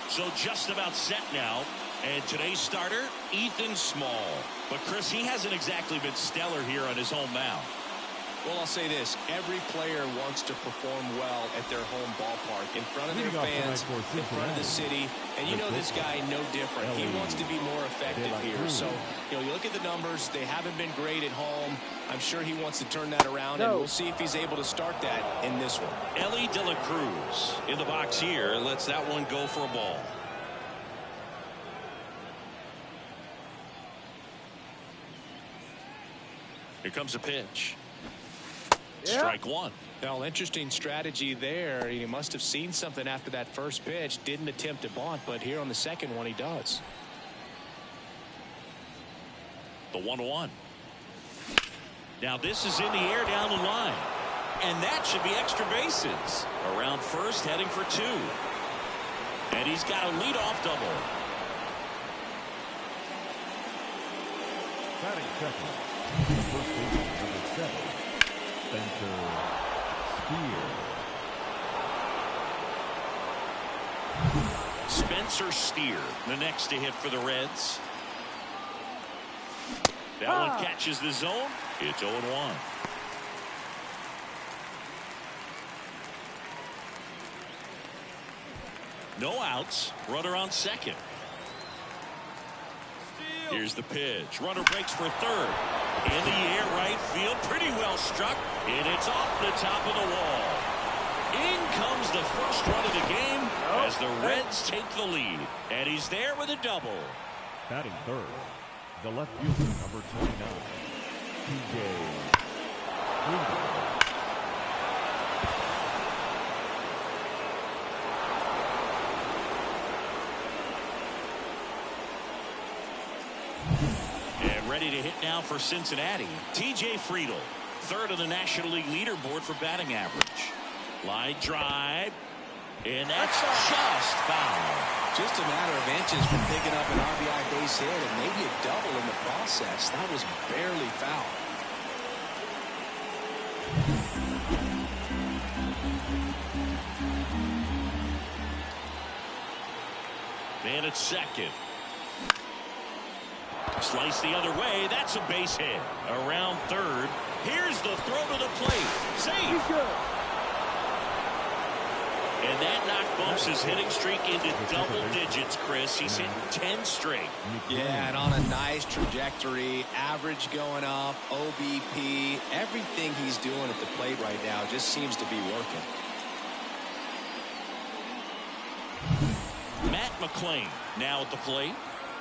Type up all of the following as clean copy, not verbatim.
So just about set now. And today's starter, Ethan Small. But, Chris, he hasn't exactly been stellar here on his home mound. Well, I'll say this. Every player wants to perform well at their home ballpark, in front of their fans, in front of the city. And you know this guy no different. He wants to be more effective here. So, you look at the numbers. They haven't been great at home. I'm sure he wants to turn that around, and we'll see if he's able to start that in this one. Elly Cruz in the box here. Lets that one go for a ball. Here comes a pitch. Strike one. Well, interesting strategy there. He must have seen something after that first pitch. Didn't attempt to bunt, but here on the second one he does. The 1-1. Now this is in the air down the line. And that should be extra bases. Around first, heading for two. And he's got a leadoff double. Batting second. First baseman, number 7, Spencer Steer. Spencer Steer, the next to hit for the Reds. That one catches the zone. It's 0-1. No outs. Runner on second. Here's the pitch. Runner breaks for third. In the air, right field. Pretty well struck. And it's off the top of the wall. In comes the first run of the game as the Reds take the lead. And he's there with a double. Batting third, the left fielder, number 29, TJ. Ready to hit now for Cincinnati. TJ Friedl, third on the National League leaderboard for batting average. Line drive. And that's just foul. Just a matter of inches from picking up an RBI base hit and maybe a double in the process. That was barely foul. Man at second. Slice the other way. That's a base hit. Around third. Here's the throw to the plate. Safe. And that knock bumps his hitting streak into double digits, Chris. He's hitting 10 straight. Yeah, and on a nice trajectory. Average going up. OBP. Everything he's doing at the plate right now just seems to be working. Matt McClain now at the plate.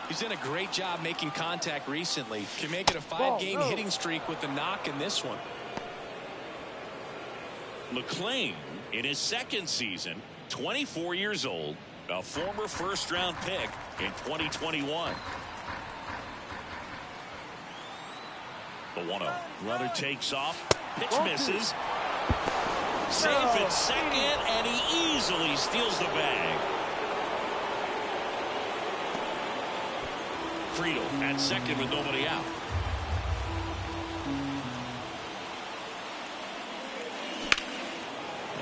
He's done a great job making contact recently. Can make it a 5-game hitting streak with the knock in this one. McClain in his second season, 24 years old, a former first-round pick in 2021. The 1-0. Runner takes off. Pitch misses. Safe at second, and he easily steals the bag. Friedl at second with nobody out.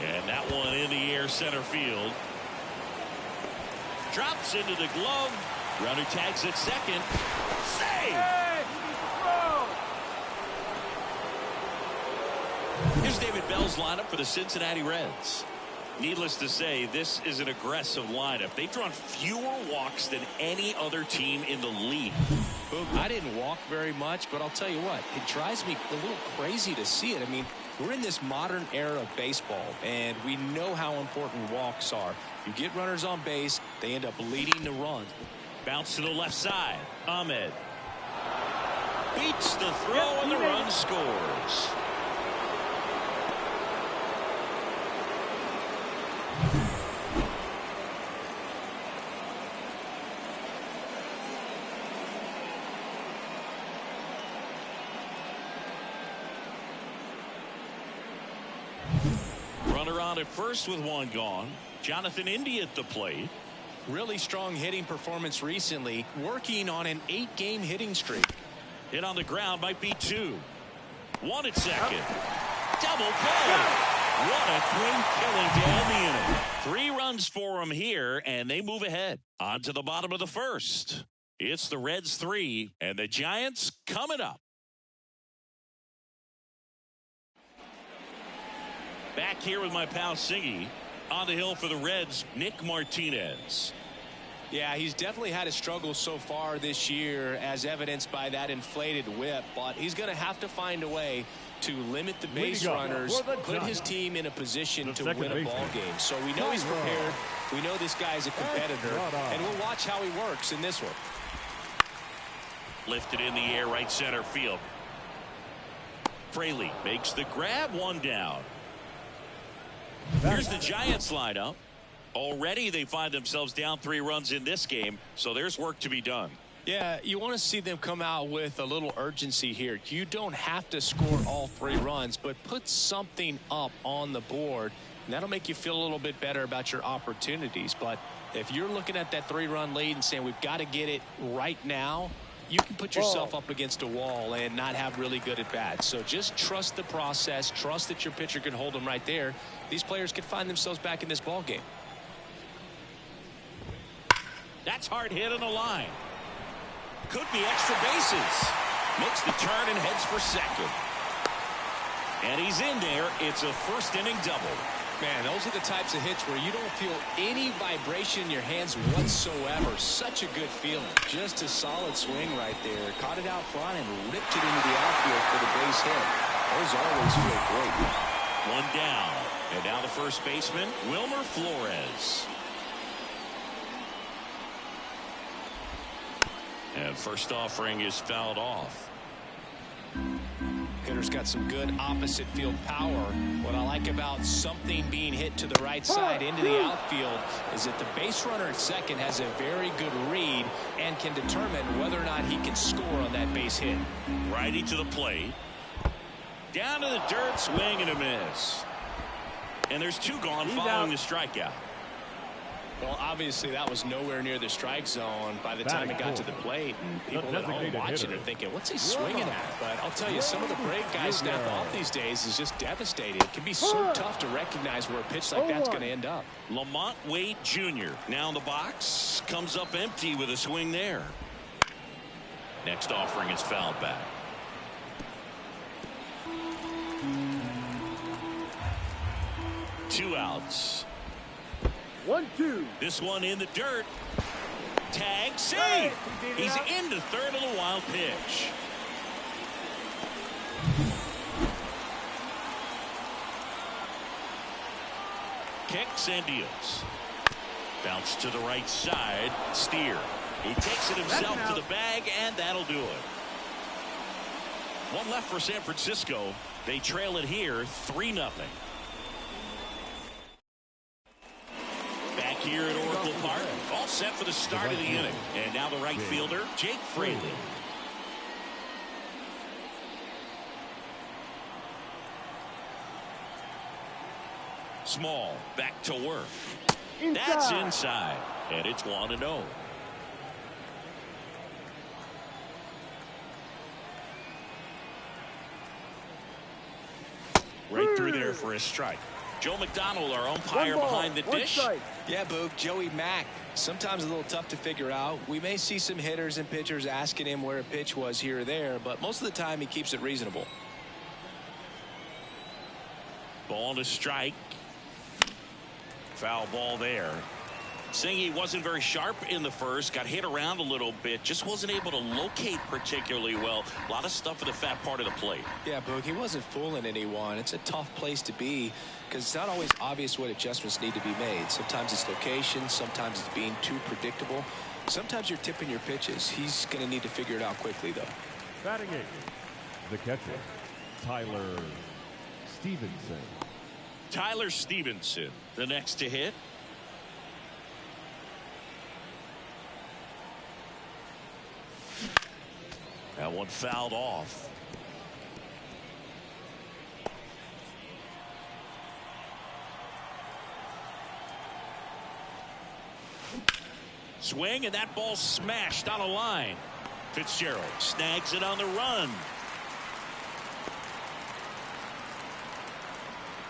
And that one in the air center field. Drops into the glove. Runner tags at second. Save! Here's David Bell's lineup for the Cincinnati Reds. Needless to say, this is an aggressive lineup. They've drawn fewer walks than any other team in the league. I didn't walk very much, but I'll tell you what, it drives me a little crazy to see it. I mean, we're in this modern era of baseball, and we know how important walks are. You get runners on base, they end up leading the run. Bounce to the left side. Ahmed beats the throw, and the run scores. Runner on at first with one gone. Jonathan India at the plate. Really strong hitting performance recently, working on an 8-game hitting streak. Hit on the ground, might be 2. One at second. Double play. What a great killing to end the inning. 3 runs. runs for them here, and they move ahead. On to the bottom of the first. It's the Reds 3, and the Giants coming up. Back here with my pal Singy. On the hill for the Reds, Nick Martinez. Yeah, he's definitely had a struggle so far this year, as evidenced by that inflated whip. But he's going to have to find a way to limit the base runners, put his team in a position to win a ball game. So we know he's prepared. We know this guy's a competitor, and we'll watch how he works in this one. Lifted in the air, right center field. Fraley makes the grab, one down. Here's the Giants lineup. Already they find themselves down 3 runs in this game, so there's work to be done. Yeah, you want to see them come out with a little urgency here. You don't have to score all 3 runs, but put something up on the board, and that'll make you feel a little bit better about your opportunities. But if you're looking at that 3-run lead and saying we've got to get it right now, you can put yourself up against a wall and not have really good at bats. So just trust the process, trust that your pitcher can hold them right there. These players can find themselves back in this ball game. That's hard hit on the line. Could be extra bases. Makes the turn and heads for second. And he's in there. It's a first inning double. Man, those are the types of hits where you don't feel any vibration in your hands whatsoever. Such a good feeling. Just a solid swing right there. Caught it out front and ripped it into the outfield for the base hit. Those always feel great. One down. And now the first baseman, Wilmer Flores. And first offering is fouled off. Hitter's got some good opposite field power. What I like about something being hit to the right side into the outfield is that the base runner at second has a very good read and can determine whether or not he can score on that base hit. Righty to the plate. Down to the dirt, swing and a miss. And there's 2 gone following the strikeout. Well, obviously that was nowhere near the strike zone by the time it got to the plate. And people at home watching are thinking, what's he swinging at? But I'll tell you, some of the break guys snap off these days is just devastating. It can be so tough to recognize where a pitch like that's going to end up. Lamont Wade Jr. now in the box. Comes up empty with a swing there. Next offering is fouled back. Two outs. 1-2. This one in the dirt. Tag safe. He's into third of the wild pitch. Kicks and deals. Bounce to the right side. Steer. He takes it himself to the bag, and that'll do it. One left for San Francisco. They trail it here 3-0. Back here at Oracle Park, all set for the start of the inning. And now the right fielder, Jake Fraley. Small, back to work. That's inside, and it's 1-0. Right through there for a strike. Joe McDonald, our umpire behind the dish. Yeah, Boog, Joey Mack. Sometimes a little tough to figure out. We may see some hitters and pitchers asking him where a pitch was here or there, but most of the time he keeps it reasonable. Ball to strike. Foul ball there. Singy wasn't very sharp in the first, got hit around a little bit, just wasn't able to locate particularly well. A lot of stuff in the fat part of the plate. Yeah, Boog, he wasn't fooling anyone. It's a tough place to be because it's not always obvious what adjustments need to be made. Sometimes it's location, sometimes it's being too predictable. Sometimes you're tipping your pitches. He's going to need to figure it out quickly, though. Batting eighth, the catcher, Tyler Stevenson. Tyler Stevenson, the next to hit. That one fouled off. Swing, and that ball smashed on a line. Fitzgerald snags it on the run.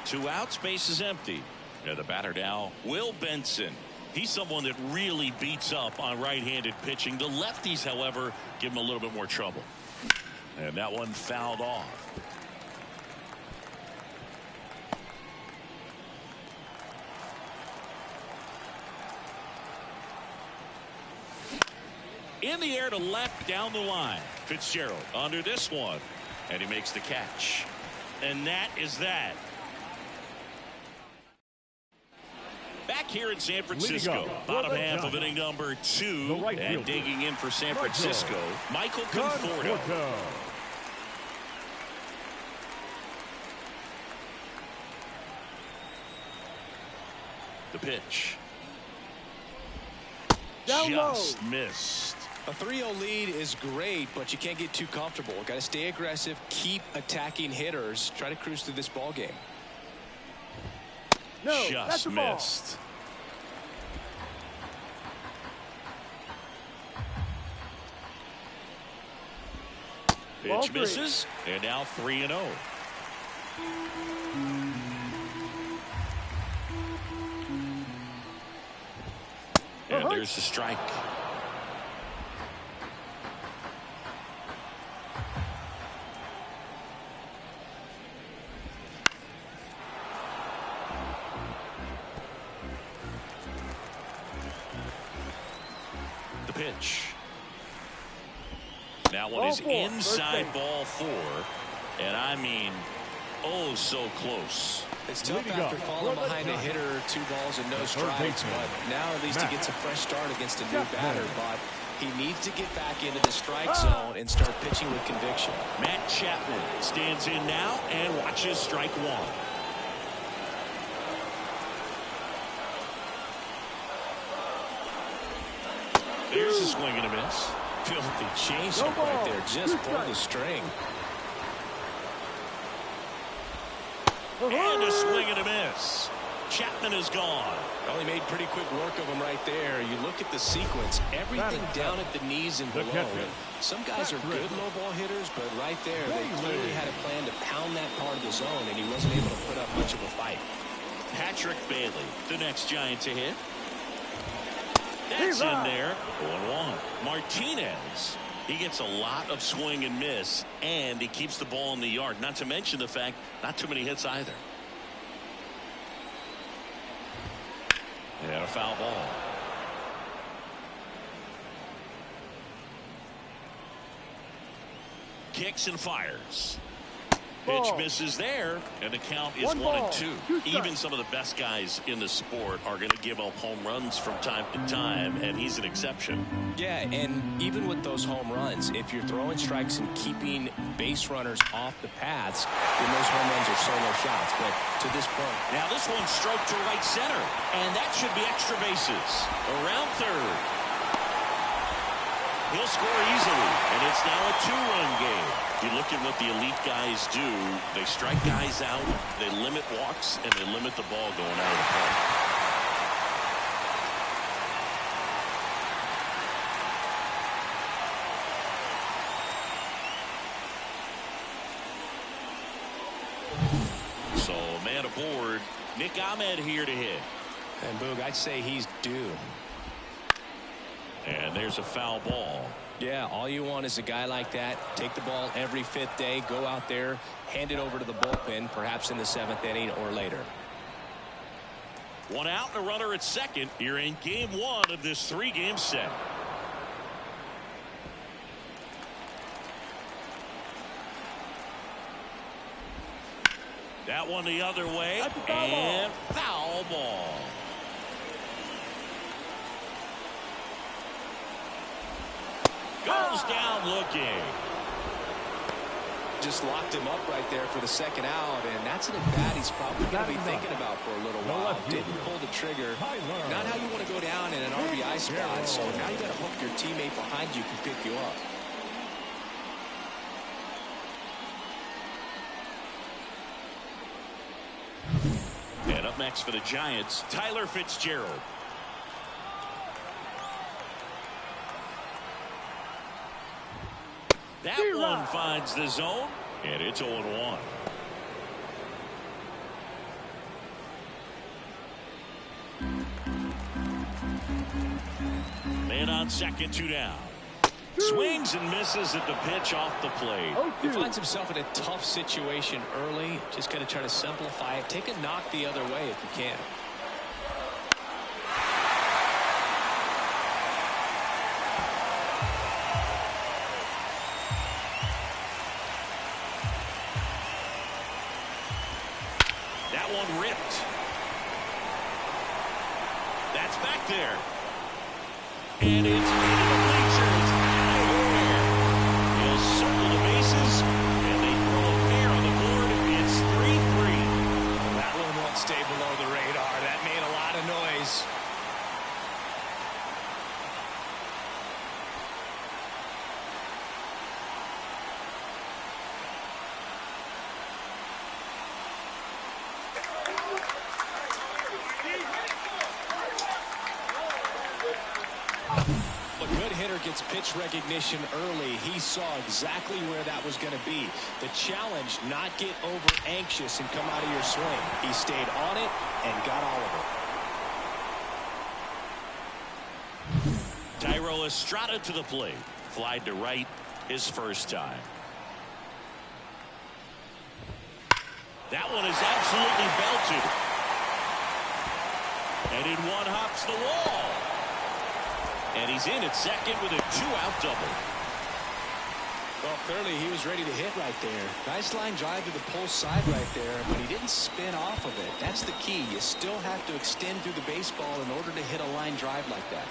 2 outs, base is empty. And the batter now, Will Benson. He's someone that really beats up on right-handed pitching. The lefties, however, give him a little bit more trouble. And that one fouled off. In the air to left down the line. Fitzgerald under this one. And he makes the catch. And that is that. Back here in San Francisco, bottom half of inning number 2, and digging in for San Francisco, Michael Conforto. The pitch. Just missed. A 3-0 lead is great, but you can't get too comfortable. Got to stay aggressive, keep attacking hitters, try to cruise through this ball game. No, just missed. Pitch misses, and now 3-0. And there's the strike. The pitch. That one is inside ball 4. And I mean, oh, so close. It's tough after falling behind a hitter, 2 balls and no strikes, but now at least he gets a fresh start against a new batter. But he needs to get back into the strike zone and start pitching with conviction. Matt Chapman stands in now and watches strike 1. There's a swing and a miss. Filthy changeup right there, just pulled the string. And a swing and a miss. Chapman is gone. Well, he made pretty quick work of him right there. You look at the sequence, everything down at the knees and below. Some guys are good low ball hitters, but right there, they clearly had a plan to pound that part of the zone, and he wasn't able to put up much of a fight. Patrick Bailey, the next Giant to hit. That's in there. 1-1. Martinez. He gets a lot of swing and miss, and he keeps the ball in the yard. Not to mention the fact, not too many hits either. And a foul ball. Kicks and fires. Pitch misses there, and the count is 1-2. Even some of the best guys in the sport are going to give up home runs from time to time, and he's an exception. Yeah, and even with those home runs, if you're throwing strikes and keeping base runners off the paths, then those home runs are solo shots. But to this point, now this one stroked to right center, and that should be extra bases. Around third. He'll score easily, and it's now a 2-run game. You look at what the elite guys do. They strike guys out, they limit walks, and they limit the ball going out of the park. So, man aboard. Nick Ahmed here to hit. And Boog, I'd say he's due. And there's a foul ball. Yeah, all you want is a guy like that. Take the ball every 5th day, go out there, hand it over to the bullpen, perhaps in the 7th inning or later. 1 out and a runner at second here in game 1 of this 3-game set. That one the other way, and foul ball. Goes down looking. Just locked him up right there for the 2nd out, and that's an at-bat he's probably going to be thinking about for a little while. Didn't pull the trigger. Not how you want to go down in an RBI spot, so now you got to hope your teammate behind you can pick you up. And up next for the Giants, Tyler Fitzgerald. That one finds the zone, and it's 0-1. Man on second, 2 down. Swings and misses at the pitch off the plate. He finds himself in a tough situation early. Just got to try to simplify it. Take a knock the other way if you can. That one ripped. That's back there. And it's into the bleachers. Out of here. He'll circle the bases, and they throw a pair on the board. It's 3-3. That one won't stay below the radar. That made a lot of noise. Gets pitch recognition early. He saw exactly where that was going to be. The challenge, not get over anxious and come out of your swing. He stayed on it and got all of it. Thairo Estrada to the plate. Flied to right his first time. That one is absolutely belted. And in one hops the wall. And he's in at second with a 2-out double. Well, clearly he was ready to hit right there. Nice line drive to the pull side right there, but he didn't spin off of it. That's the key. You still have to extend through the baseball in order to hit a line drive like that.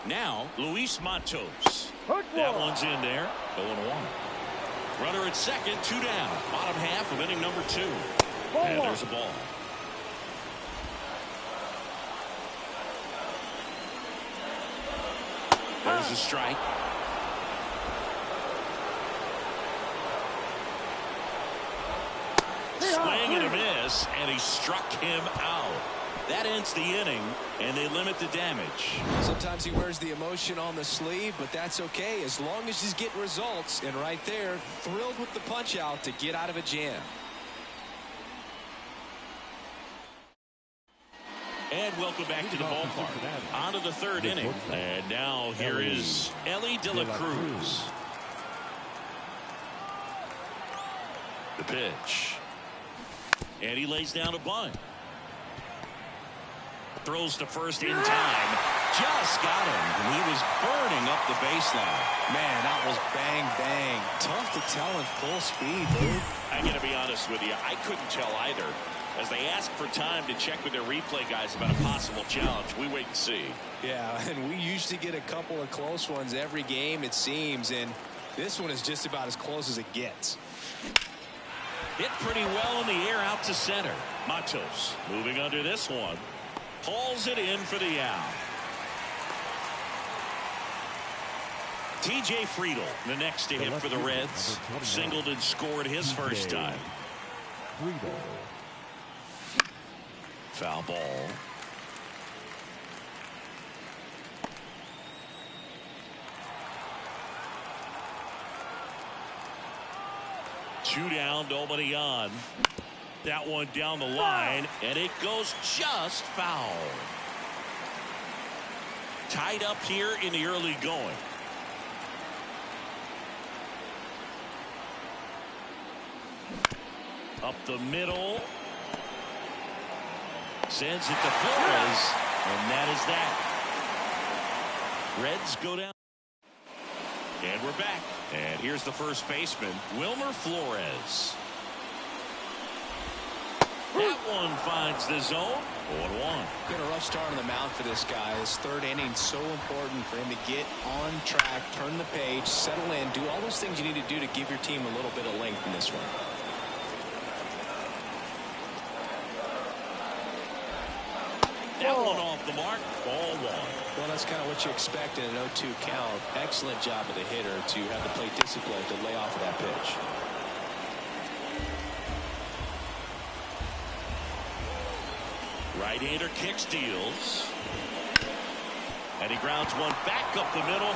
Now, Luis Matos. That one's in there. 0-1. Runner at second, 2 down. Bottom half of inning number 2. And there's a ball. There's a strike. Swing and a miss, and he struck him out. That ends the inning, and they limit the damage. Sometimes he wears the emotion on the sleeve, but that's okay as long as he's getting results. And right there, thrilled with the punch out to get out of a jam. And welcome back to the ballpark. On to the third inning. And now here is Elly de la Cruz. The pitch. And he lays down a bunt. Throws to first in time. Just got him. And he was burning up the baseline. Man, that was bang, bang. Tough to tell in full speed, dude. I'm going to be honest with you. I couldn't tell either. As they ask for time to check with their replay guys about a possible challenge, we wait and see. Yeah, and we usually get a couple of close ones every game, it seems, and this one is just about as close as it gets. Hit pretty well in the air out to center. Matos moving under this one. Hauls it in for the out. TJ Friedel, the next to hit for the Reds. Singled and scored his first time. Friedel. Foul ball. Two down, nobody on. That one down the line, and it goes just foul. Tied up here in the early going. Up the middle. Sends it to Flores, and that is that. Reds go down. And we're back. And here's the first baseman, Wilmer Flores. That one finds the zone. 0-1. Get a rough start on the mound for this guy. His third inning so important for him to get on track, turn the page, settle in, do all those things you need to do to give your team a little bit of length in this one. That one off the mark. Ball 1. Well, that's kind of what you expect in an 0-2 count. Excellent job of the hitter to have the plate discipline to lay off of that pitch. Right-hander kicks, deals. And he grounds one back up the middle.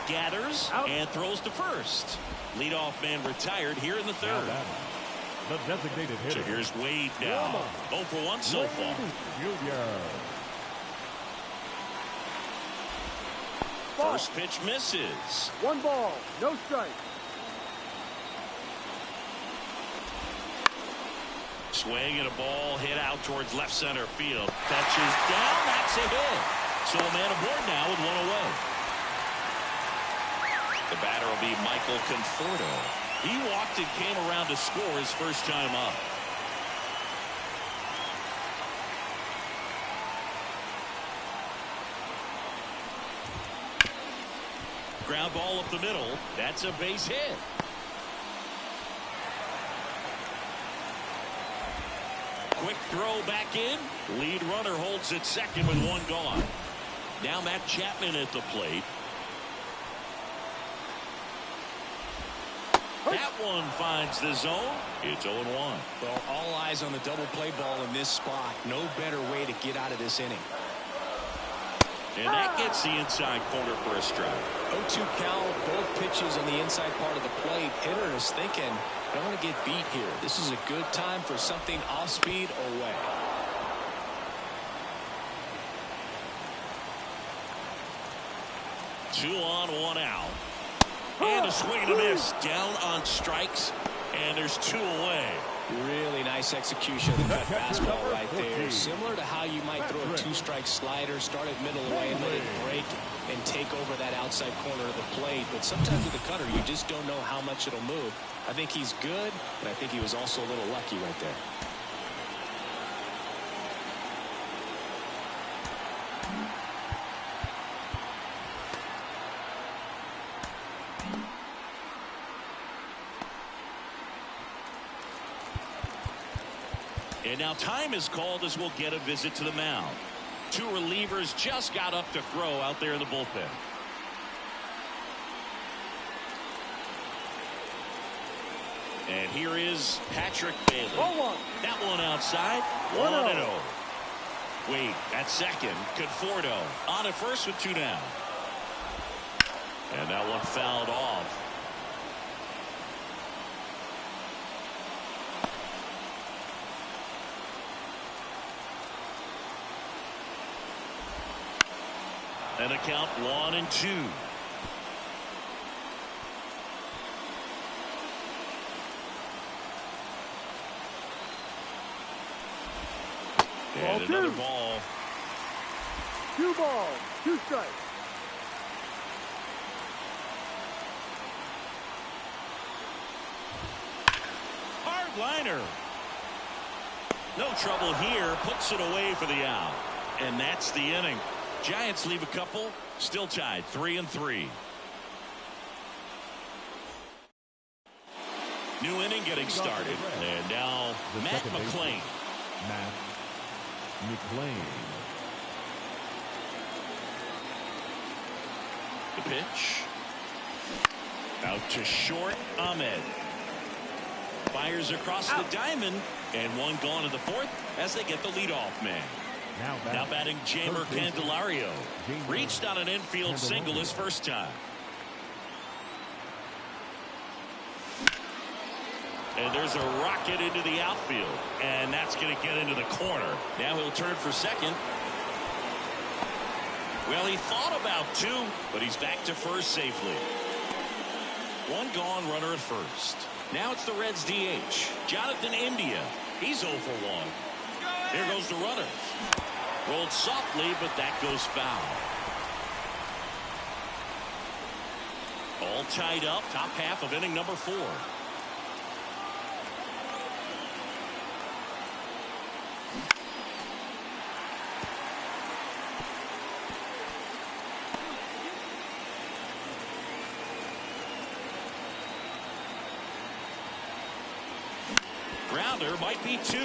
Gathers and throws to first. Leadoff man retired here in the third. the designated hitter. So here's Wade now. 0 for 1 so far. First pitch misses. 1 ball, no strike. Swing and a ball hit out towards left center field. Touches down. That's a hit. So a man aboard now with 1 away. The batter will be Michael Conforto. He walked and came around to score his first time up. Ground ball up the middle. That's a base hit. Quick throw back in. Lead runner holds at second with 1 gone. Now Matt Chapman at the plate. That one finds the zone. It's 0-1. Well, all eyes on the double play ball in this spot. No better way to get out of this inning. And that gets the inside corner for a strike. 0-2 count, both pitches on the inside part of the plate. Hitter is thinking, I don't want to get beat here. This is a good time for something off speed or way. Two on, 1 out. And a swing and a miss. Down on strikes. And there's 2 away. Really nice execution of the cut fastball right there. Similar to how you might throw a 2-strike slider, start it middle away and let it break and take over that outside corner of the plate. But sometimes with the cutter, you just don't know how much it'll move. I think he's good, but I think he was also a little lucky right there. And now time is called as we'll get a visit to the mound. 2 relievers just got up to throw out there in the bullpen. And here is Patrick Bailey. That one outside. 1-0. Wait, at second. Conforto on at first with 2 down. And that one fouled off. And a count 1-2. And another ball. 2 balls, 2 strikes. Hard liner. No trouble here. Puts it away for the out. And that's the inning. Giants leave a couple, still tied 3-3. New inning getting started. And now Matt McClain. Matt McClain. The pitch. Out to short. Ahmed. Fires across the diamond. And 1 gone in the 4th as they get the leadoff man. Now batting Jamer Candelario. Reached on an infield single his first time. And there's a rocket into the outfield. And that's going to get into the corner. Now he'll turn for second. Well, he thought about 2, but he's back to first safely. 1 gone, runner at first. Now it's the Reds DH. Jonathan India. He's 0 for 1. Here goes the runner. Rolled softly, but that goes foul. All tied up, top half of inning number 4. Grounder might be 2.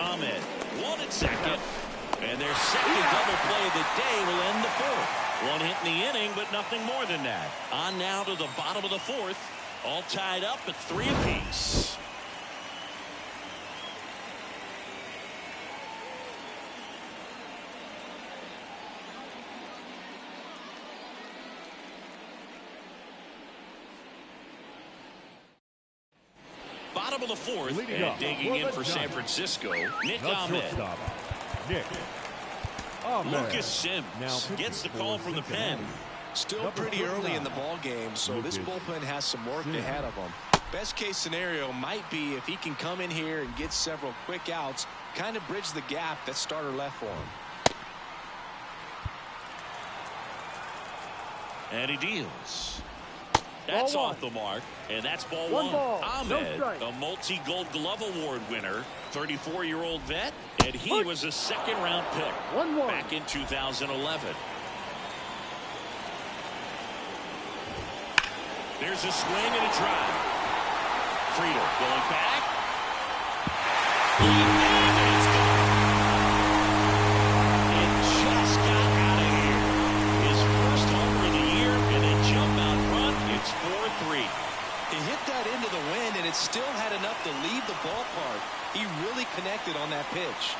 Ahmed 1 at second. And their second double play of the day will end the 4th. 1 hit in the inning, but nothing more than that. On now to the bottom of the 4th. All tied up at 3 apiece. Bottom of the fourth, Leading and up digging in for the San Giants. Francisco, Nick The Ahmed. shortstop, Nick Ahmed. Lucas Sims Now gets the pitching call for from the Cincinnati. pen. Still Number pretty early in the 39. ball game, so this Lucas bullpen has some work Sims. ahead of them. Best case scenario might be if he can come in here and get several quick outs, kind of bridge the gap that starter left for him. And he deals. That's Ball off the mark, and that's ball One one. ball, no Ahmed, strike. a multi-gold glove award winner, 34-year-old vet, and he was a second-round pick 1-1. back in 2011. There's a swing and a drive. Friedel going back. And it's gone. It just got out of here. His first homer of the year, and a jump out front. It's 4-3. He hit that into the wind, and it still had enough to leave the ballpark. He really connected on that pitch.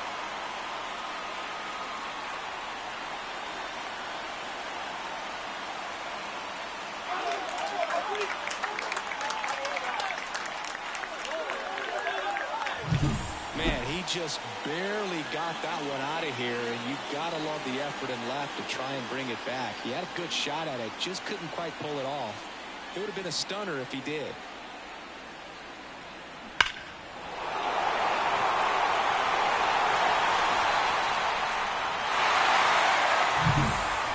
Man, he just barely got that one out of here, and you've got to love the effort and left to try and bring it back. He had a good shot at it, just couldn't quite pull it off. It would have been a stunner if he did.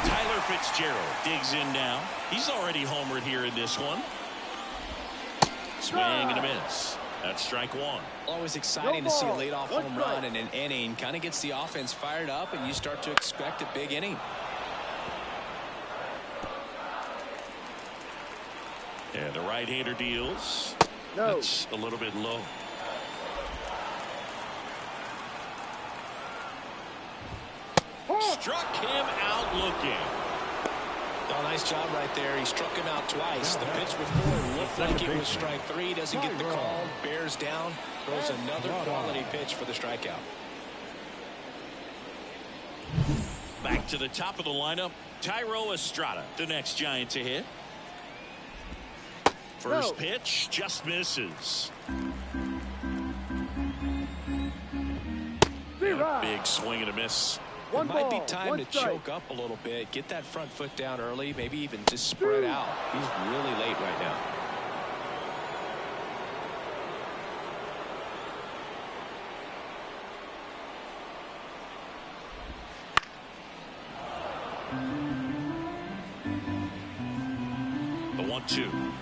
Tyler Fitzgerald digs in now. He's already homered here in this one. Swing and a miss. That's strike one. Always exciting No to see a ball. leadoff One home strike. run in an inning. Kind of gets the offense fired up, and you start to expect a big inning. And the right-hander deals. No. That's a little bit low. Struck him out looking. Oh, nice job right there. He struck him out twice. The pitch before looked like it was strike three. Doesn't get the call. Bears down. Throws another quality pitch for the strikeout. Back to the top of the lineup. Tyro Estrada, the next Giant to hit. First pitch just misses. Big swing and a miss. It might be time to choke up a little bit, get that front foot down early, maybe even just spread out. He's really late right now. The 1-2.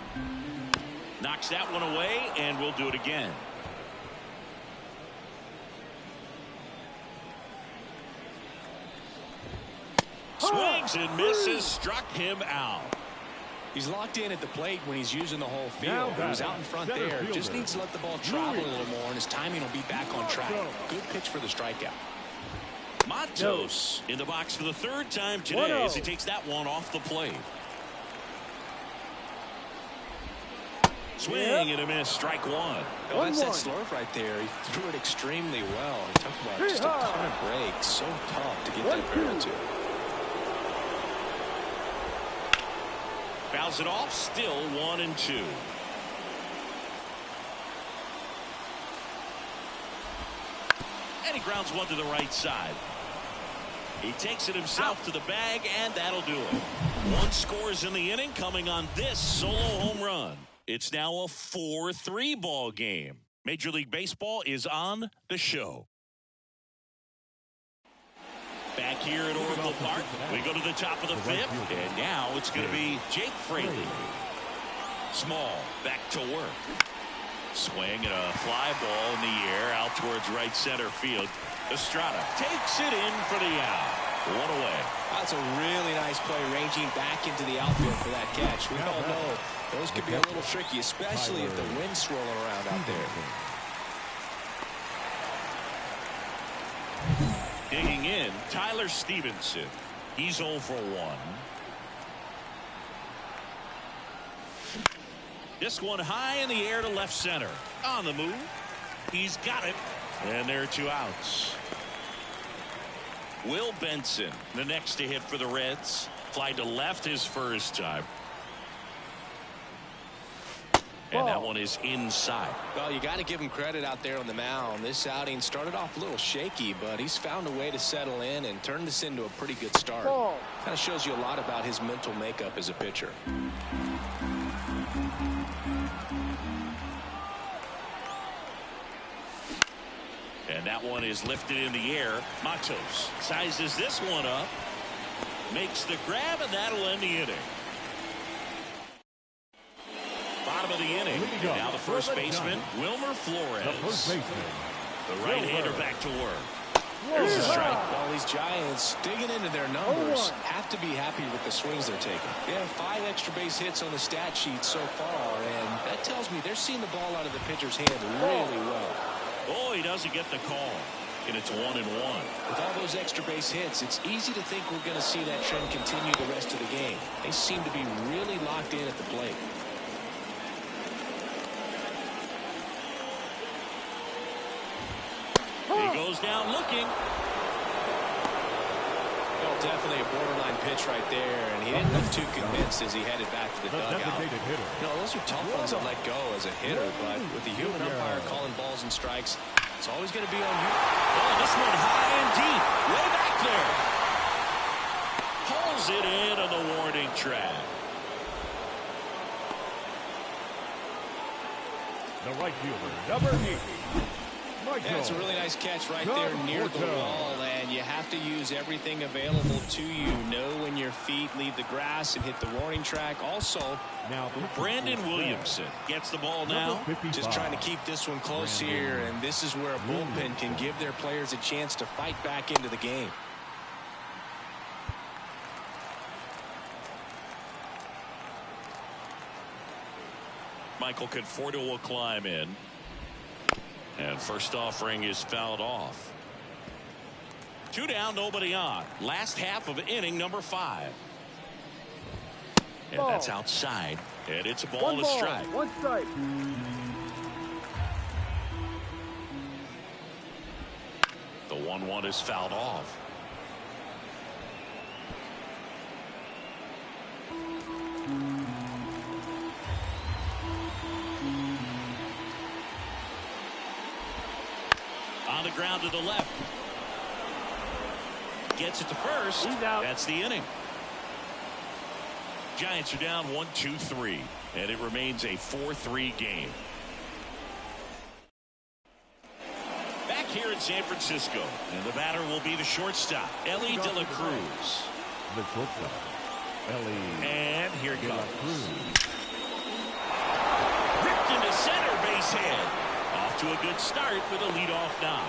Knocks that one away, and we'll do it again. Swings and misses, struck him out. He's locked in at the plate when he's using the whole field. He was out in front there. Just needs to let the ball travel a little more, and his timing will be back on track. Good pitch for the strikeout. Matos in the box for the third time today as he takes that one off the plate. Swing and a miss, strike one. Oh, that's that slurve right there. He threw it extremely well. He talked about just a ton of breaks. So tough to get that barrel to. Fouls it off, still 1-2. And he grounds one to the right side. He takes it himself to the bag, and that'll do it. One scores in the inning, coming on this solo home run. It's now a 4-3 ball game. Major League Baseball is on the show. Back here at Oracle Park, we go to the top of the fifth, and now it's going to be Jake Fraley. Small, back to work. Swing and a fly ball in the air out towards right center field. Estrada takes it in for the out. One away. That's a really nice play, ranging back into the outfield for that catch. We all know those could be a little tricky, especially if the wind's swirling around out there. Digging in, Tyler Stevenson. He's 0 for 1. This one high in the air to left center. On the move. He's got it. And there are 2 outs. Will Benson, the next to hit for the Reds. Fly to left his first time. And that one is inside. Well, you got to give him credit out there on the mound. This outing started off a little shaky, but he's found a way to settle in and turn this into a pretty good start. Kind of shows you a lot about his mental makeup as a pitcher. And that one is lifted in the air. Matos sizes this one up, makes the grab, and that'll end the inning. Bottom of the inning. And now the first baseman, Wilmer Flores. The right-hander back to work. There's a strike. Well, these Giants, digging into their numbers, have to be happy with the swings they're taking. They have 5 extra base hits on the stat sheet so far, and that tells me they're seeing the ball out of the pitcher's hand really well. Oh, he doesn't get the call. And it's 1-1. With all those extra base hits, it's easy to think we're going to see that trend continue the rest of the game. They seem to be really locked in at the plate. He goes down looking. Well, definitely a borderline pitch right there, and he didn't look too convinced as he headed back to the dugout. You know, those are tough ones to let go as a hitter, but with the human umpire calling balls and strikes, it's always going to be on you. Oh, this one high and deep, way back there. Pulls it in on the warning track. The right fielder, number 8. Yeah, it's a really nice catch right there near the wall, and you have to use everything available to you. Know when your feet leave the grass and hit the warning track. Also, now Brandon Williamson gets the ball now. Just trying to keep this one close here, and this is where a bullpen can give their players a chance to fight back into the game. Michael Conforto will climb in. And first offering is fouled off. 2 down, nobody on. Last half of inning number 5. And that's outside. And it's a ball and a strike. 1 strike. The 1-1 is fouled off. On the ground to the left. Gets it to first. That's the inning. Giants are down 1-2-3. And it remains a 4-3 game. Back here in San Francisco. And the batter will be the shortstop, Elly de la Cruz. The shortstop, Elly. And here he comes. Ripped into center, base hit. Off to a good start with a leadoff knock.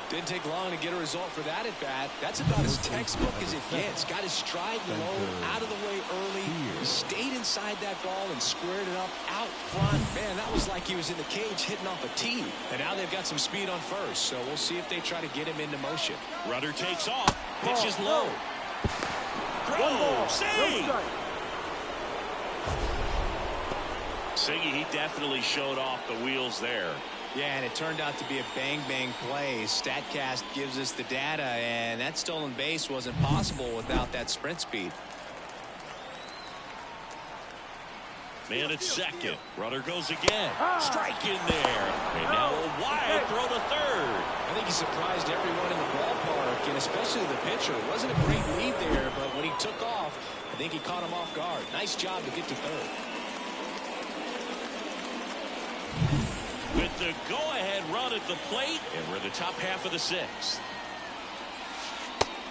Didn't take long to get a result for that at bat. That's about as textbook as it gets. Got his stride low, out of the way early. He stayed inside that ball and squared it up out front. Man, that was like he was in the cage hitting off a tee. And now they've got some speed on first, so we'll see if they try to get him into motion. Runner takes off. Pitches low. Cruz, save! Siggy, he definitely showed off the wheels there. Yeah, and it turned out to be a bang-bang play. StatCast gives us the data, and that stolen base wasn't possible without that sprint speed. Man at second. Runner goes again. Strike in there. And now a wide throw to third. I think he surprised everyone in the ballpark, and especially the pitcher. It wasn't a great lead there, but when he took off, I think he caught him off guard. Nice job to get to third. With the go-ahead run at the plate, and we're in the top half of the 6th.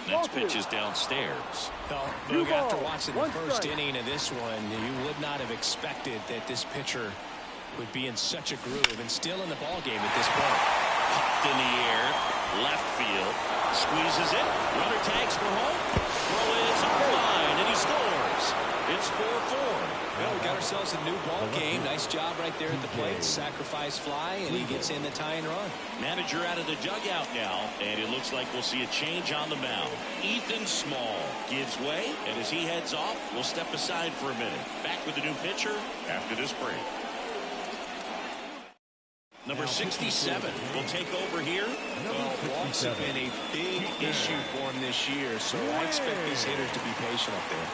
Next pitch is downstairs. Well, Boog, after watching the first inning of this one, you would not have expected that this pitcher would be in such a groove and still in the ball game at this point. Popped in the air, left field, squeezes it, runner tags for home, throw is offline, and he scores. It's 4-4. Well, we got ourselves a new ball game. Nice job right there at the plate. Sacrifice fly, and he gets in the tying run. Manager out of the dugout now, and it looks like we'll see a change on the mound. Ethan Small gives way, and as he heads off, we'll step aside for a minute. Back with the new pitcher after this break. Number 67 will take over here. Well, walks have been a big issue for him this year, so I expect these hitters to be patient up there.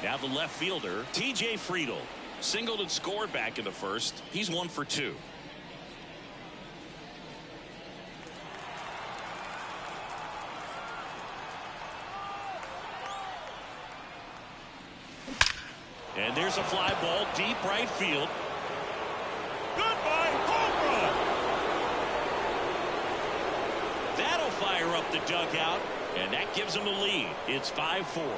Now the left fielder, T.J. Friedel. Singled and scored back in the first. He's 1 for 2. And there's a fly ball deep right field. Goodbye, home run. That'll fire up the dugout, and that gives him the lead. It's 5-4.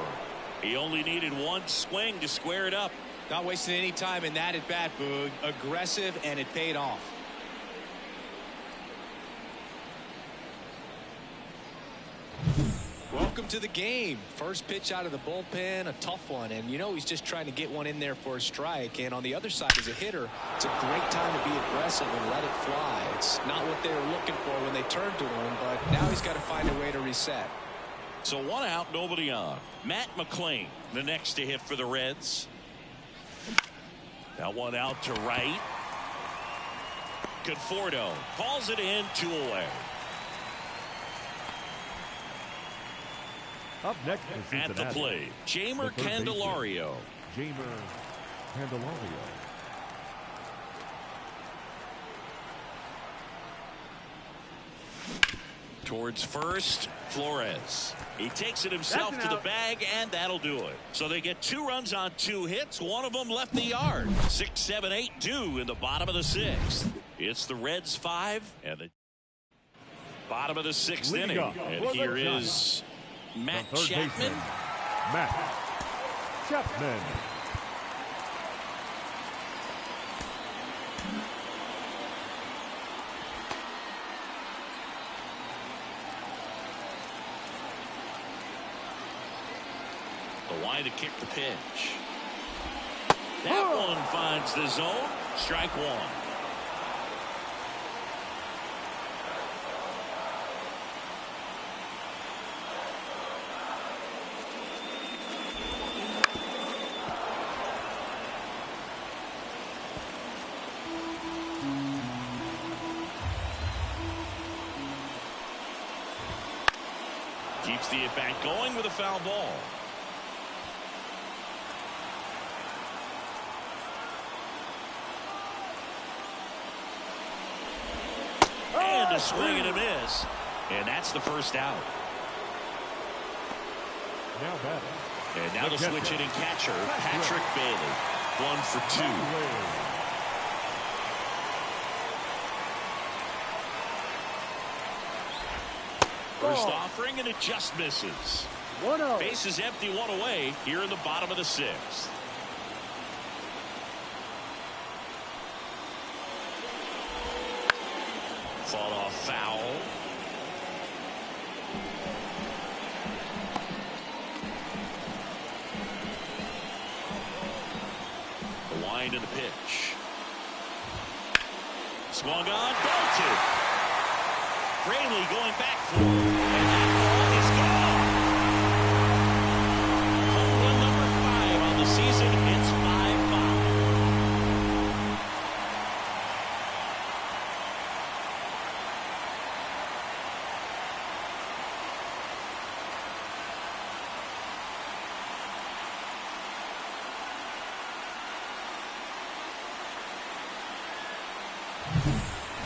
He only needed one swing to square it up. Not wasting any time in that at bat, Boog. Aggressive, and it paid off. Welcome to the game. First pitch out of the bullpen, a tough one. And you know he's just trying to get one in there for a strike. And on the other side, as a hitter, it's a great time to be aggressive and let it fly. It's not what they were looking for when they turned to him, but now he's got to find a way to reset. So 1 out, nobody on. Matt McClain, the next to hit for the Reds. Now 1 out to right. Conforto calls it in, 2 away. Up next is Cincinnati. At the plate, Jamer Candelario. Jamer Candelario. Towards first, Flores. He takes it himself to the bag, and that'll do it. So they get 2 runs on 2 hits. One of them left the yard. 6, 7, 8 due in the bottom of the 6th. It's the Reds 5 and the bottom of the 6th inning. And here is Matt Chapman. Matt Chapman. The line to kick the pitch. That one finds the zone. Strike 1. Keeps the at-bat going with a foul ball. And a swing and a miss. And that's the first out. Now batting. And now the switch hitting catcher, Patrick Bailey. 1 for 2. First offering, and it just misses. 1-0. Base is empty, 1 away here in the bottom of the 6th. Fought off foul. The wind and the pitch. Swung on, belted. Fraley going back for it. And that ball is gone. Home run number 5 on the season. It's 5-5.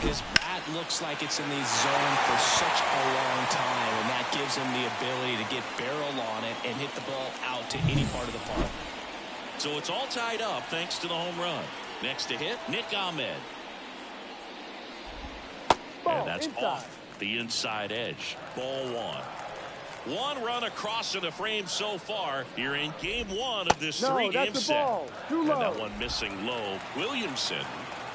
His bat looks like it's in the zone for such a long time, and that gives him the ability to get barrel on it and hit the ball out to any part of the park. So it's all tied up thanks to the home run. Next to hit, Nick Ahmed. And that's off the inside edge. Ball 1. 1 run across in the frame so far here in game 1 of this 3-game set. Too and low. that one missing low. Williamson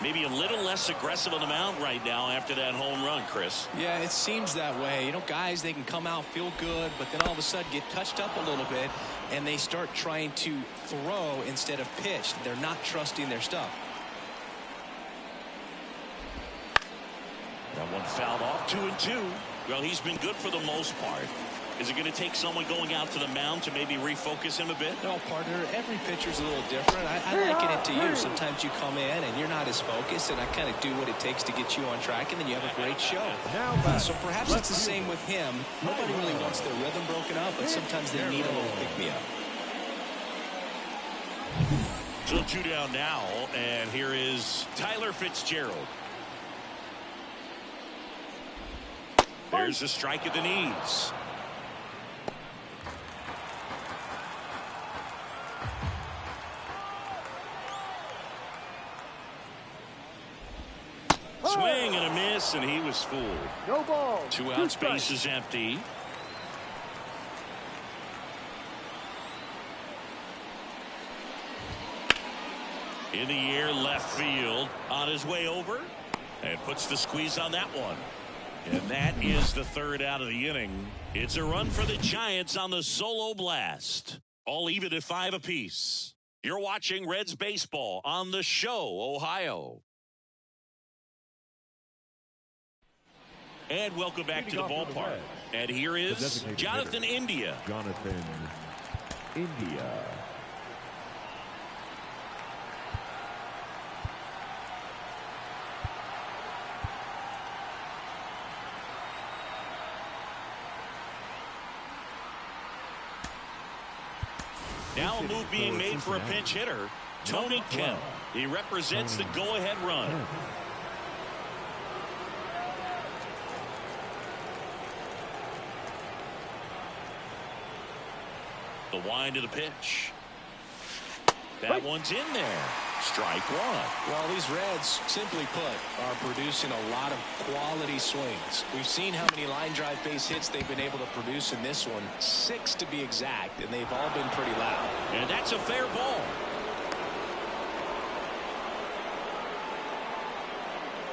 maybe a little less aggressive on the mound right now after that home run, Chris. Yeah, it seems that way. You know, guys, they can come out, feel good, but then all of a sudden get touched up a little bit, and they start trying to throw instead of pitch. They're not trusting their stuff. That one fouled off, 2-2. Well, he's been good for the most part. Is it going to take someone going out to the mound to maybe refocus him a bit? No, partner, every pitcher's a little different. I liken it to you. Sometimes you come in and you're not as focused, and I kind of do what it takes to get you on track, and then you have a great show. So perhaps it's the same with him. Nobody really wants their rhythm broken up, but sometimes they need a little pick-me-up. So 2 down now, and here is Tyler Fitzgerald. There's a strike at the knees. Swing and a miss, and he was fooled. No ball. 2 outs, base is empty. In the air, left field, on his way over, and puts the squeeze on that one. And that is the 3rd out of the inning. It's a run for the Giants on the solo blast. All even at 5 apiece. You're watching Reds baseball on The Show, Ohio. And welcome back to the ballpark. And here is Jonathan India. Jonathan India. Now a move being made for a pinch hitter, Tony Kemp. He represents the go-ahead run. The wind of the pitch. That one's in there. Strike 1. Well, these Reds, simply put, are producing a lot of quality swings. We've seen how many line drive base hits they've been able to produce in this one. 6 to be exact, and they've all been pretty loud. And that's a fair ball.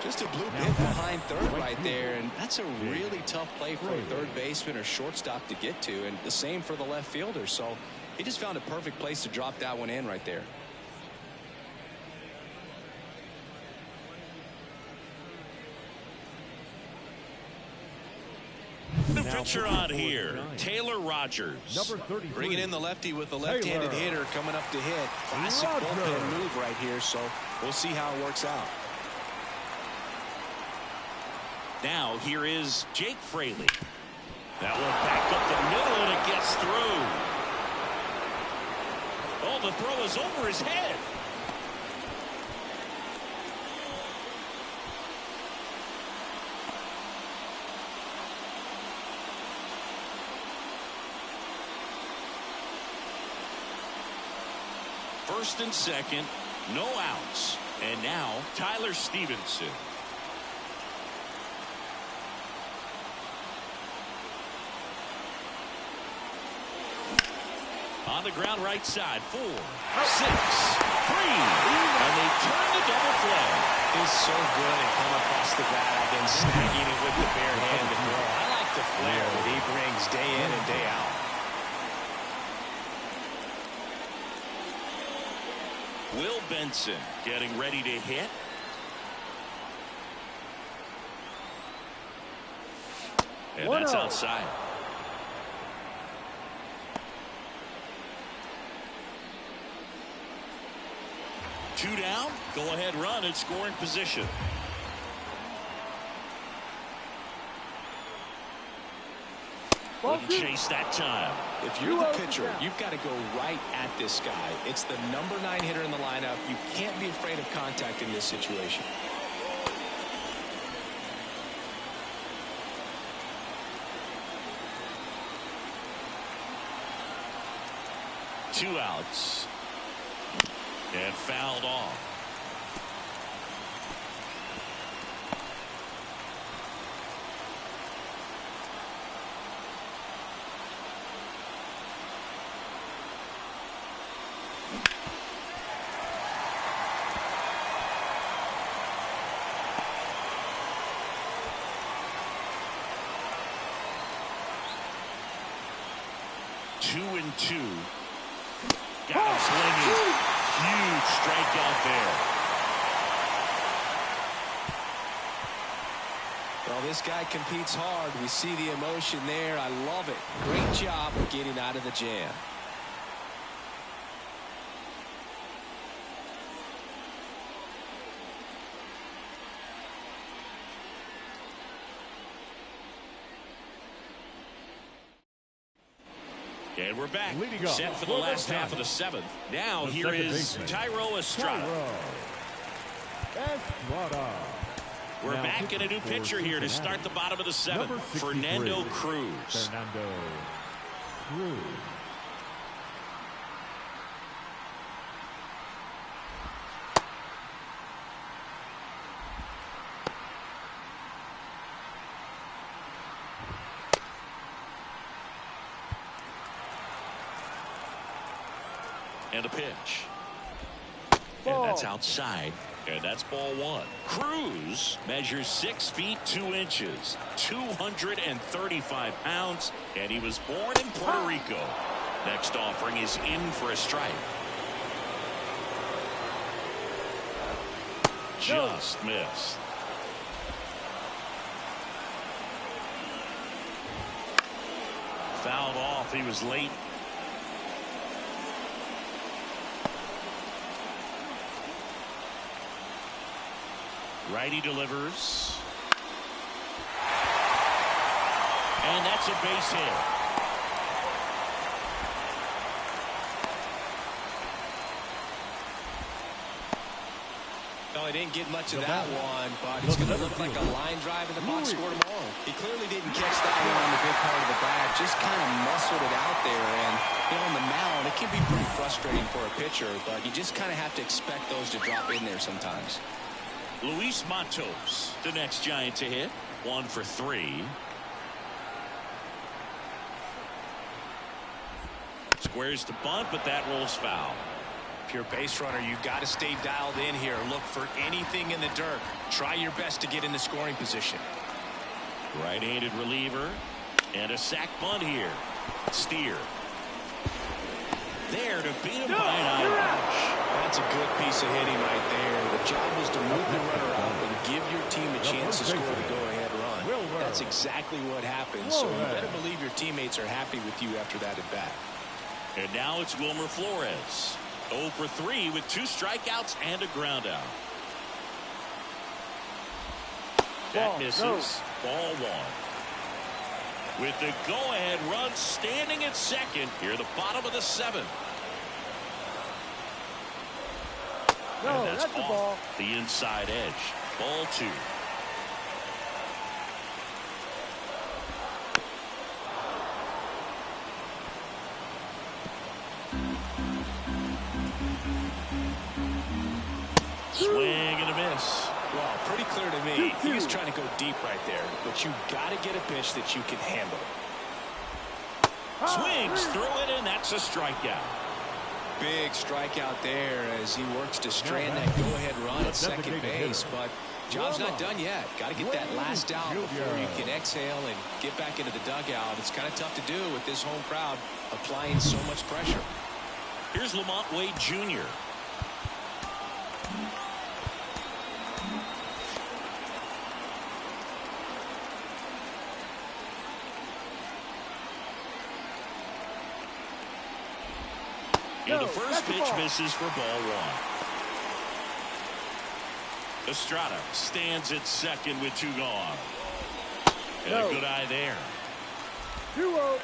Just a blue hit behind third right there, and that's a really tough play for a third baseman or shortstop to get to, and the same for the left fielder. So he just found a perfect place to drop that one in right there. The pitcher on here, Taylor Rogers. Number 33. Bringing in the lefty with the left-handed hitter coming up to hit. Classic bullpen move right here, so we'll see how it works out. Now here is Jake Fraley. That one back up the middle, and it gets through. Oh, the throw is over his head. First and second, no outs. And now Tyler Stevenson. On the ground right side, 4, 6, 3, and they turn the double play. He's so good at coming across the bat and snagging it with the bare hand to throw. I like the flair that he brings day in and day out. Will Benson getting ready to hit. And that's outside. Two down, go ahead run in scoring position. Couldn't chase that time. If you're the pitcher, you've got to go right at this guy. It's the number 9 hitter in the lineup. You can't be afraid of contact in this situation. Two outs. And fouled off. Two and two. Got him swinging. Huge strikeout there. Well, this guy competes hard. We see the emotion there. I love it. Great job of getting out of the jam. And we're back, Leading up set for the last half of the seventh. Now the here is baseman, Tyro Estrada. We're Now back in a new pitcher here to start the bottom of the seventh. Fernando Cruz. And a pitch. And that's outside. And that's ball one. Cruz measures 6 feet 2 inches, 235 pounds, and he was born in Puerto Rico. Next offering is in for a strike. Just missed. Fouled off. He was late. Righty delivers. And that's a base hit. No, he didn't get much of that one, but it's going to look like a line drive in the box score tomorrow. He clearly didn't catch that one on the big part of the bat, just kind of muscled it out there. And you know, on the mound, it can be pretty frustrating for a pitcher, but you just kind of have to expect those to drop in there sometimes. Luis Matos, the next Giant to hit. 1 for 3. Squares to bunt, but that rolls foul. If you're a base runner, you've got to stay dialed in here. Look for anything in the dirt. Try your best to get in the scoring position. Right-handed reliever. And a sac bunt here. Steer. There to beat him by an eyelash. That's a good piece of hitting right there. The job was to move the runner up and give your team a chance to score the go-ahead run. That's exactly what happened. So you better believe your teammates are happy with you after that at bat. And now it's Wilmer Flores. 0 for 3 with 2 strikeouts and a ground out. That misses. Ball 1. With the go-ahead run standing at second here, the bottom of the 7th. No, and that's the off ball. The inside edge. Ball 2. Swing and a miss. Well, pretty clear to me. He was trying to go deep right there, but you got to get a pitch that you can handle. Swings through it, and that's a strikeout. Big strikeout there as he works to strand that go-ahead run at second base, but job's not done yet. Got to get that last out before you can exhale and get back into the dugout. It's kind of tough to do with this home crowd applying so much pressure. Here's Lamont Wade Jr. And the first pitch misses for ball 1. Estrada stands at second with 2 gone. And a good eye there. 2-0.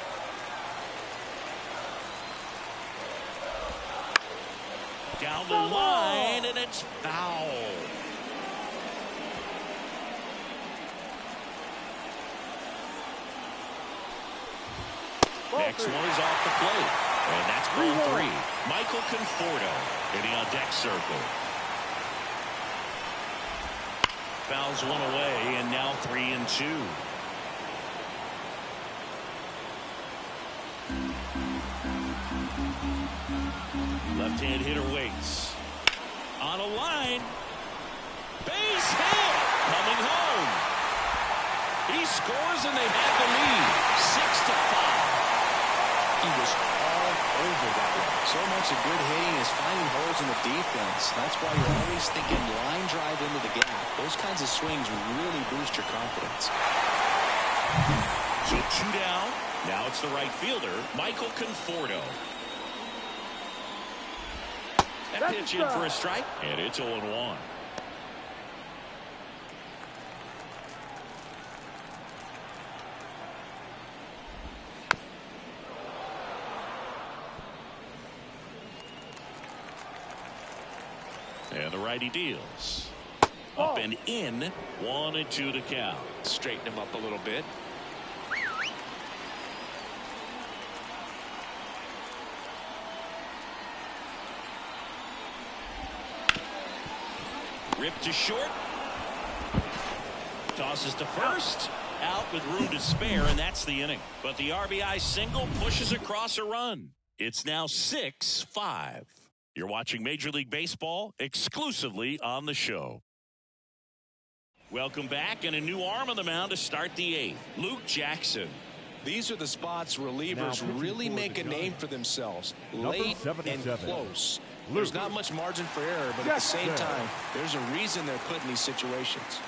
Down the line, and it's foul. Next one is off the plate. And that's ball 3. Michael Conforto hitting on deck circle. Fouls one away, and now 3-2. Left-hand hitter waits. On a line. Base hit. Coming home. He scores, and they have the lead. 6-5. He was all over that one. So much of good hitting is finding holes in the defense. That's why you're always thinking line drive into the gap. Those kinds of swings really boost your confidence. So 2 down. Now it's the right fielder, Michael Conforto. That pitch in for a strike, and it's 0-1. And the righty deals. Up and in. 1-2 to count. Straighten him up a little bit. Ripped to short. Tosses to first. Out with room to spare, and that's the inning. But the RBI single pushes across a run. It's now 6-5. You're watching Major League Baseball exclusively on the show. Welcome back, and a new arm on the mound to start the 8th. Luke Jackson. These are the spots relievers really make a name for themselves. Late and close. There's not much margin for error, but at the same time, there's a reason they're put in these situations.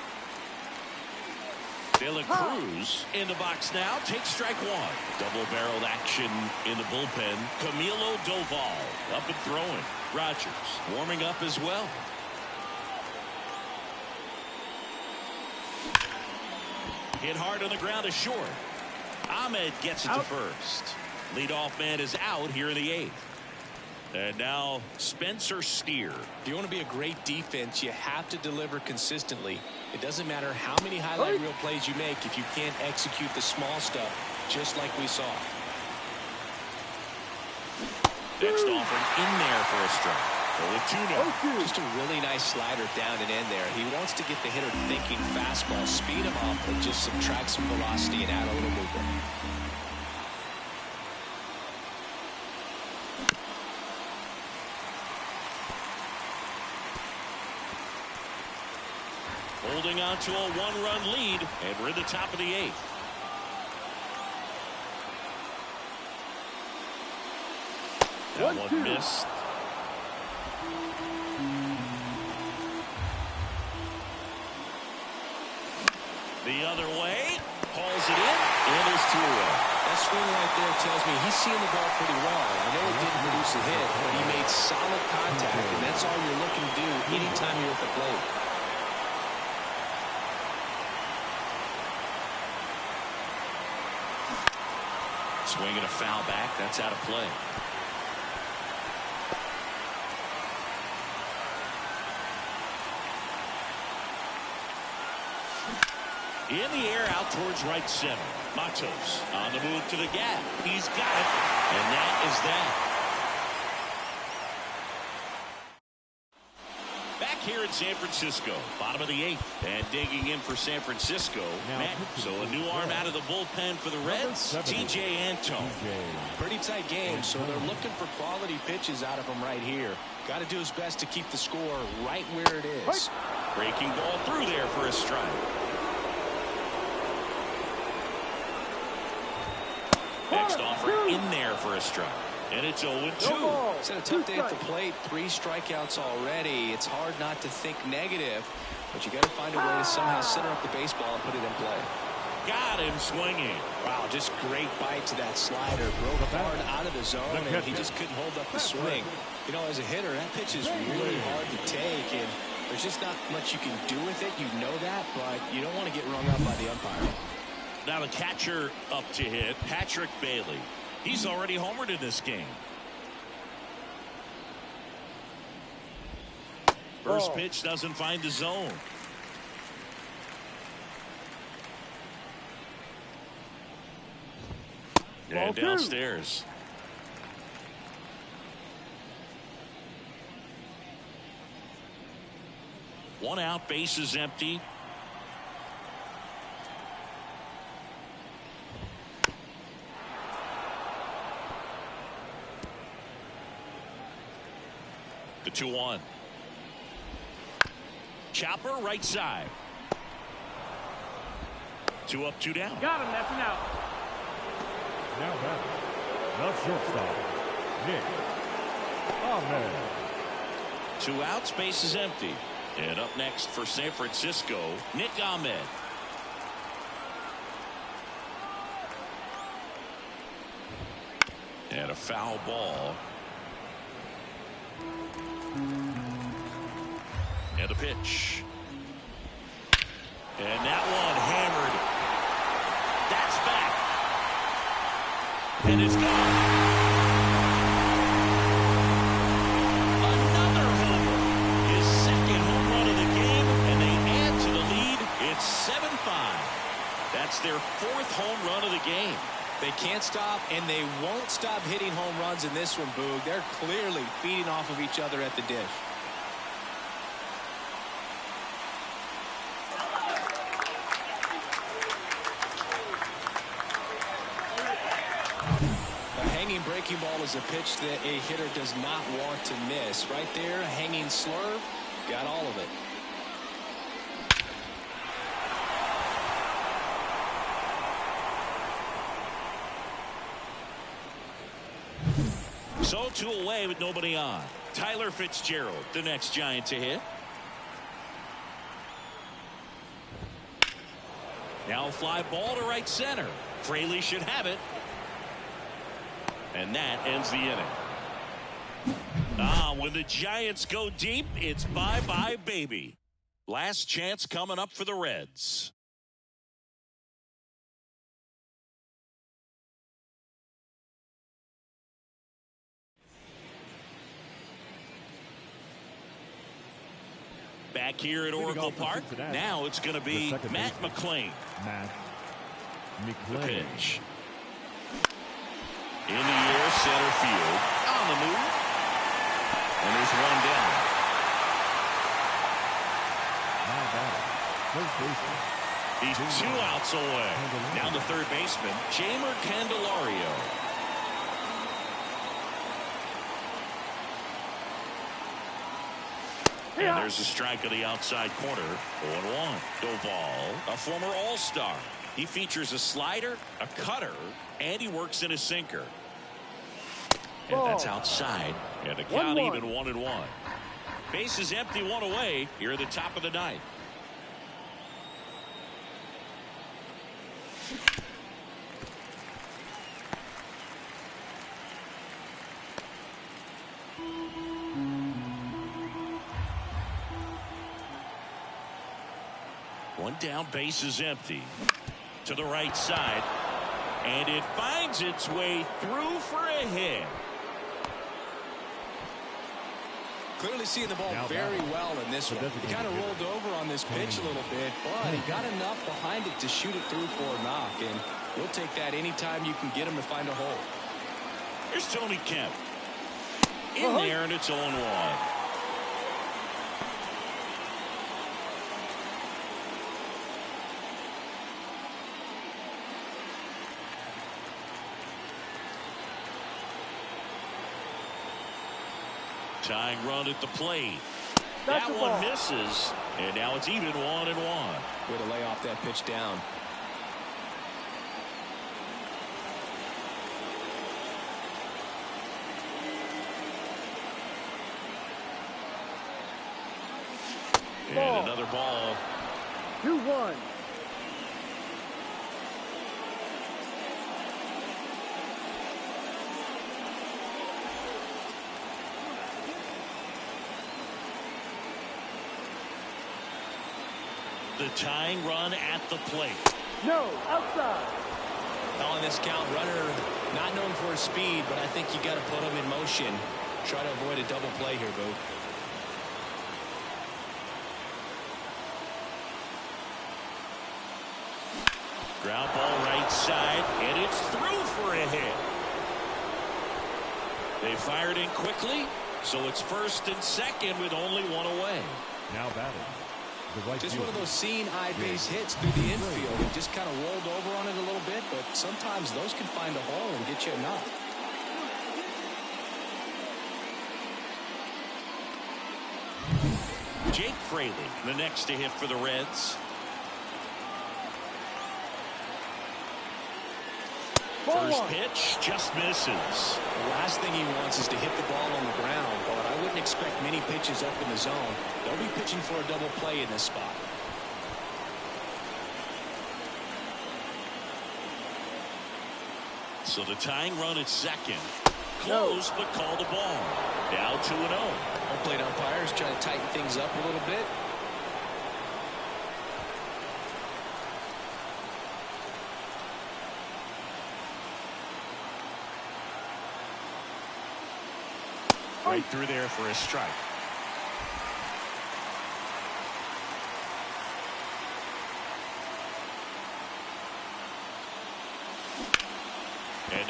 Cruz in the box now. Takes strike 1. Double-barreled action in the bullpen. Camilo Doval up and throwing. Rogers warming up as well. Hit hard on the ground to short. Ahmed gets it to first. Leadoff man is out here in the 8th. And now Spencer Steer. If you want to be a great defense, you have to deliver consistently. It doesn't matter how many highlight reel plays you make if you can't execute the small stuff, just like we saw. Next offering in there for a strike. 0-2 now. Just a really nice slider down and in there. He wants to get the hitter thinking fastball, speed him up, and just subtract some velocity and add a little movement. Holding on to a 1-run lead, and we're in the top of the 8th. That one missed. The other way, hauls it in, and there's 2 away. That swing right there tells me he's seeing the ball pretty well. I know it didn't produce a hit, but he made solid contact, and that's all you're looking to do anytime you're at the plate. Swinging a foul back, that's out of play. In the air, out towards right center. Matos on the move to the gap. He's got it, and that is that. Back here in San Francisco, bottom of the 8th, and digging in for San Francisco. So a new arm out of the bullpen for the Reds, T.J. Antone. Pretty tight game, so they're looking for quality pitches out of him right here. Got to do his best to keep the score right where it is. Breaking ball through there for a strike. Next offer in there for a strike. And it's 0-2. It's had a tough day at the plate. 3 strikeouts already. It's hard not to think negative, but you got to find a way to somehow center up the baseball and put it in play. Got him swinging. Wow, just great bite to that slider. Broke hard out of the zone, and he just couldn't hold up the swing. You know, as a hitter, that pitch is really hard to take, and there's just not much you can do with it. You know that, but you don't want to get rung up by the umpire. Now the catcher up to hit, Patrick Bailey. He's already homered in this game. First pitch doesn't find the zone. And downstairs. One out, base is empty. The 2-1. Chopper right side. 2 up, 2 down. Got him. That's an out. Now batting, the shortstop, Nick Ahmed. 2 outs, base is empty. And up next for San Francisco, Nick Ahmed. And a foul ball. And the pitch. And that one hammered. That's back. And it's gone. Another homer. His They can't stop, and they won't stop hitting home runs in this one, Boog. They're clearly feeding off of each other at the dish. A hanging breaking ball is a pitch that a hitter does not want to miss. Right there, hanging slurve, got all of it. So 2 away with nobody on. Tyler Fitzgerald, the next Giant to hit. Now a fly ball to right center. Fraley should have it. And that ends the inning. When the Giants go deep, it's bye-bye, baby. Last chance coming up for the Reds. Back here at Oracle Park, now it's going to be Matt McClain. The pitch. In the air, center field. On the move. And there's one down. He's 2 outs away. Now the third baseman, Jamer Candelario. And there's a strike of the outside corner. 0-1. Doval, a former All-Star. He features a slider, a cutter, and he works in a sinker. And that's outside. And the count even 1-1. Base is empty, 1 away here at the top of the ninth. One down, base is empty. To the right side. And it finds its way through for a hit. Clearly seeing the ball very well in this one. He kind of rolled over on this pitch a little bit, but he got enough behind it to shoot it through for a knock. And we'll take that anytime you can get him to find a hole. Here's Tony Kemp. In there, and it's 0-1. Tying run at the plate. That one misses, and now it's even 1-1. Way to lay off that pitch down. And another ball. 2-1. The tying run at the plate. No, outside. On this count, runner not known for his speed, but I think you got to put him in motion. Try to avoid a double play here, Boo. Ground ball right side, and it's through for a hit. They fired in quickly, so it's first and second with only 1 away. Now batting. Just one of those seeing eye base hits through the infield. He just kind of rolled over on it a little bit, but sometimes those can find a hole and get you a knock. Jake Fraley, the next to hit for the Reds. First pitch just misses. The last thing he wants is to hit the ball on the ground, but I wouldn't expect many pitches up in the zone. They'll be pitching for a double play in this spot. So the tying run at second. Close, but called a ball. Now 2-0. Home plate umpires try to tighten things up a little bit. Right through there for a strike.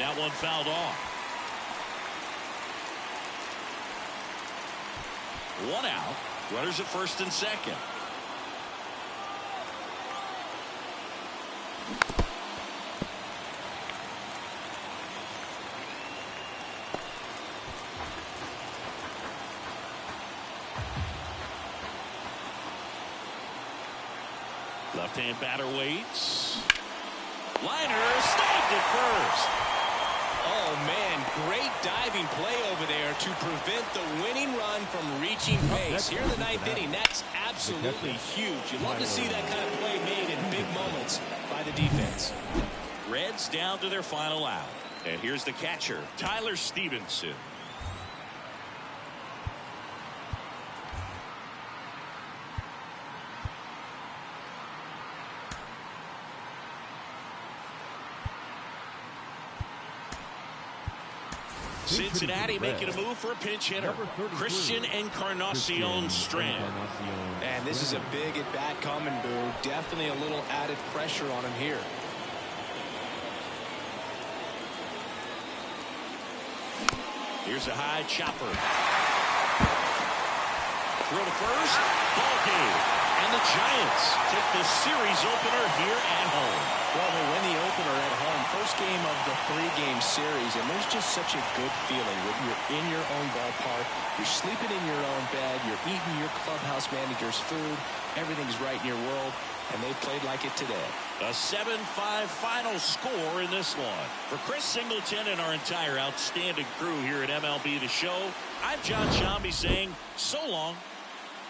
that one fouled off. 1 out. Runners at first and second. Left-hand batter waits. Liner snagged at first. Oh, man, great diving play over there to prevent the winning run from reaching base. Here in the 9th inning, that's absolutely huge. You love to see that kind of play made in big moments by the defense. Reds down to their final out. And here's the catcher, Tyler Stevenson. Cincinnati making a move for a pinch hitter, Christian Encarnacion Strand. And this is a big at-bat coming, Boo. Definitely a little added pressure on him here. Here's a high chopper. Throw to first. Ball game. And the Giants take the series opener here at home. Well, they win the opener at home. First game of the 3-game series, and there's just such a good feeling when you're in your own ballpark, you're sleeping in your own bed, you're eating your clubhouse manager's food, everything's right in your world, and they played like it today. A 7-5 final score in this one. For Chris Singleton and our entire outstanding crew here at MLB The Show, I'm John Shambi saying so long.